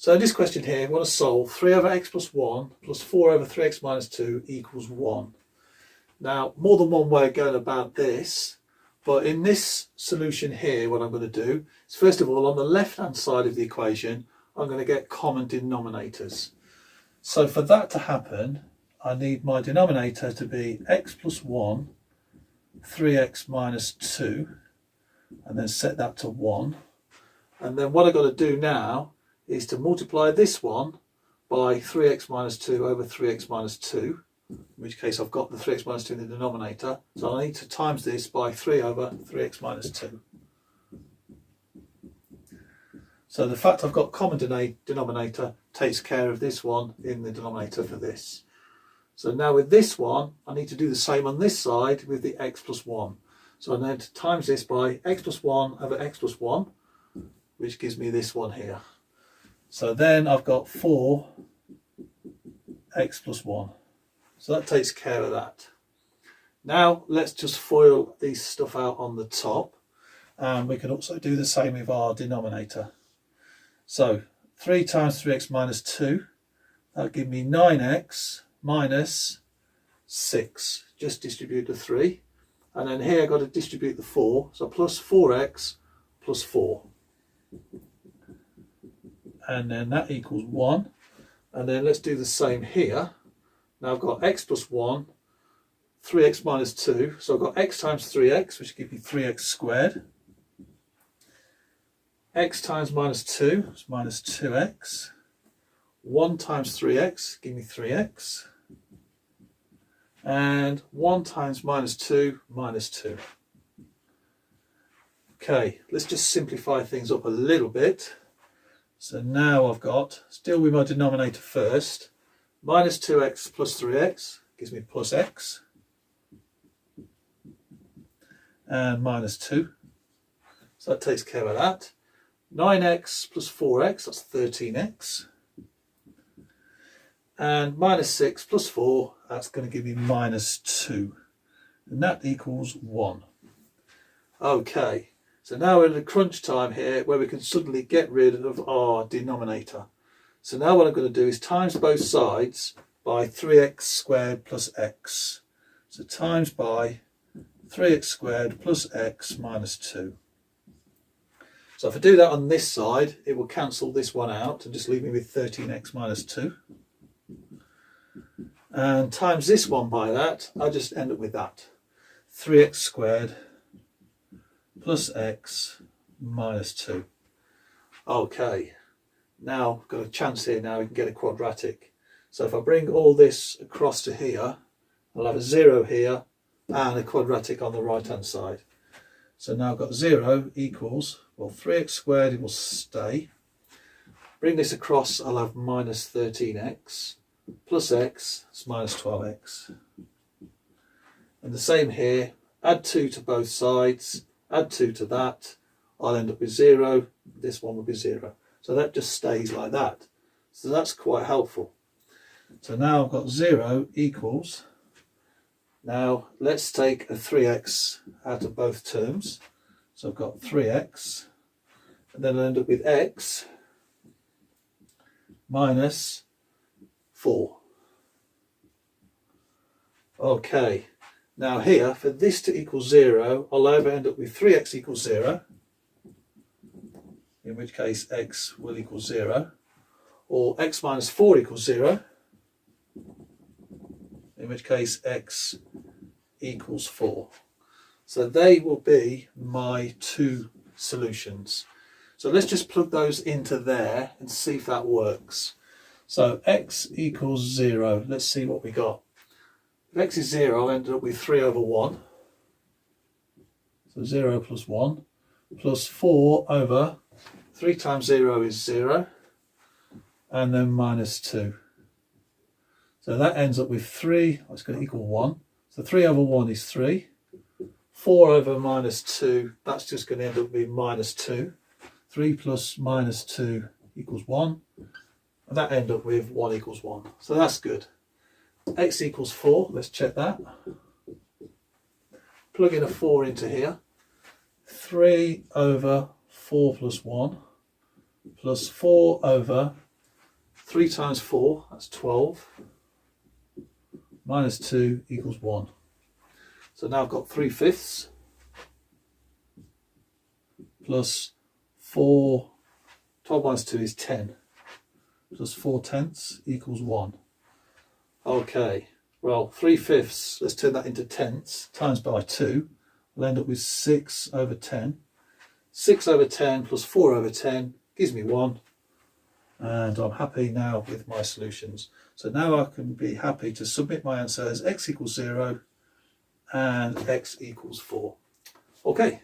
So in this question here, we want to solve 3 over x plus 1 plus 4 over 3x minus 2 equals 1. Now, more than one way of going about this, but in this solution here, what I'm going to do is, first of all, on the left-hand side of the equation, I'm going to get common denominators. So for that to happen, I need my denominator to be x plus 1, 3x minus 2, and then set that to 1. And then what I've got to do now is to multiply this one by 3x minus 2 over 3x minus 2, in which case I've got the 3x minus 2 in the denominator, so I need to times this by 3 over 3x minus 2. So the fact I've got common denominator takes care of this one in the denominator for this. So now with this one, I need to do the same on this side with the x plus 1. So I need to times this by x plus 1 over x plus 1, which gives me this one here. So then I've got 4x plus 1. So that takes care of that. Now let's just FOIL this stuff out on the top. And we can also do the same with our denominator. So 3 times 3x minus 2, that'll give me 9x minus 6. Just distribute the 3. And then here I've got to distribute the 4. So plus 4x plus 4. And then that equals 1. And then let's do the same here. Now I've got x plus 1, 3x minus 2. So I've got x times 3x, which gives me 3x squared. X times minus 2 is minus 2x. 1 times 3x gives me 3x. And 1 times minus 2, minus 2. Okay, let's just simplify things up a little bit. So now I've got, still with my denominator first, minus 2x plus 3x gives me plus x. And minus 2. So that takes care of that. 9x plus 4x, that's 13x. And minus 6 plus 4, that's going to give me minus 2. And that equals 1. Okay, so now we're in the crunch time here where we can suddenly get rid of our denominator. So now what I'm going to do is times both sides by 3x squared plus x. So times by 3x squared plus x minus 2. So if I do that on this side, it will cancel this one out and just leave me with 13x minus 2. And times this one by that, I just end up with that. 3x squared plus x minus 2. Okay, now I've got a chance here now we can get a quadratic. So if I bring all this across to here, I'll have a 0 here and a quadratic on the right hand side. So now I've got 0 equals, well, 3x squared, it will stay. Bring this across, I'll have minus 13x plus x, it's minus 12x. And the same here, add 2 to both sides, add 2 to that, I'll end up with 0, this one will be 0. So that just stays like that. So that's quite helpful. So now I've got 0 equals, now let's take a 3x out of both terms. So I've got 3x, and then I'll end up with x minus 4. Okay, now here, for this to equal 0, I'll either end up with 3x equals 0, in which case x will equal 0, or x minus 4 equals 0, in which case x equals 4. So they will be my two solutions. So let's just plug those into there and see if that works. So x equals 0. Let's see what we got. If x is 0, I'll end up with 3 over 1. So 0 plus 1 plus 4 over 3 times 0 is 0. And then minus 2. So that ends up with 3. It's going to equal 1. So 3 over 1 is 3. 4 over minus 2, that's just going to end up being minus 2. 3 plus minus 2 equals 1. And that ends up with 1 equals 1. So that's good. X equals 4. Let's check that. Plug in a 4 into here. 3 over 4 plus 1 plus 4 over 3 times 4, that's 12. Minus 2 equals 1. So now I've got 3/5 plus 4. 12 minus 2 is 10. Plus 4/10 equals 1. Okay, well, 3/5, let's turn that into tenths, times by 2. We'll end up with 6 over 10. 6 over 10 plus 4 over 10 gives me 1. And I'm happy now with my solutions. So now I can be happy to submit my answer as x equals 0 and x equals 4. Okay.